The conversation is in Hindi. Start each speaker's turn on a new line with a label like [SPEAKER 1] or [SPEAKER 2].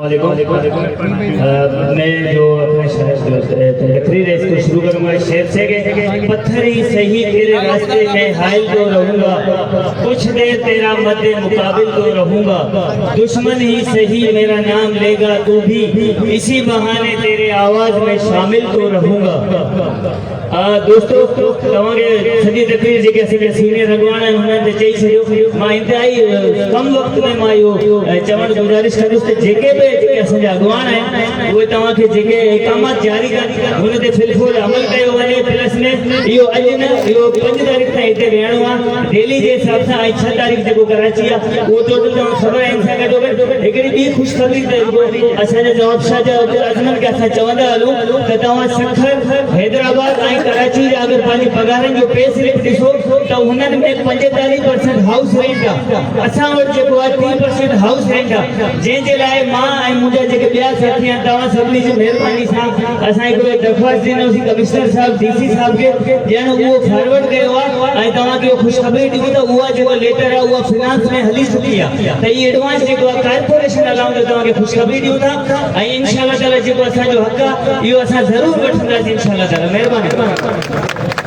[SPEAKER 1] मैं जो अपने तकरीर है इसको शुरू करूंगा शेर से कि पत्थर ही सही तेरे रास्ते में हायल तो रहूंगा, कुछ देर तेरा मद्दे मुकाबिल तो रहूंगा, दुश्मन ही सही मेरा नाम लेगा तू भी, इसी बहाने तेरे आवाज में शामिल तो रहूंगा। दोस्तों तव्हांखे सॼी तकरीर जेके असांखे सीनियर अॻवान आहिनि हुननि ते चई छॾियो। मां इंतिहाई कम वक़्त में मां इहो चवण गुज़ारिश कंदुसि त जेके बि जेके असांजा अॻवान आहिनि उहे तव्हांखे जेके इकामत जारी कनि हुन ते फिलफुल अमल कयो वञे। प्लस में इहो अॼु न इहो 5 तारीख़ ताईं हिते वेहणो आहे डेली जे हिसाब सां। ऐं 6 तारीख़ जेको कराची आहे उहो टोटल तव्हां ख़बर आहे सां गॾो हिकिड़ी ॿी ख़ुशख़बरी त असांजे नवाब शाह जा अजमल खे असां चवंदा हलूं त तव्हां सखर हैदराबाद ऐं कराची जा अगर पानी पगारनि जो पे स्लिप ॾिसो त हुननि में 45% हाउस रेंट आहे। असां वटि जेको आहे 30% हाउस रेंट आहे, जंहिंजे लाइ मां ऐं मुंहिंजा जेके ॿिया साथी आहिनि तव्हां सभिनी जी महिरबानी सां असां हिकिड़ो दरख़्वास्त ॾिनोसीं कमिश्नर साहब डीसी साहब खे ॼण उहो फॉरवर्ड कयो आहे ऐं तव्हांखे ख़ुशख़बरी ॾियूं त उहा जेको लेटर आहे उहा फिनांस में हली चुकी आहे त इहा एडवांस जेको आहे कारपोरेशन अलाउंड तव्हांखे ख़ुशख़बरी ॾियूं था ऐं इंशाअल्लाह ताला जेको असांजो हक़ आहे इहो असां ज़रूरु वठंदासीं इंशाअल्लाह ताला। महिरबानी।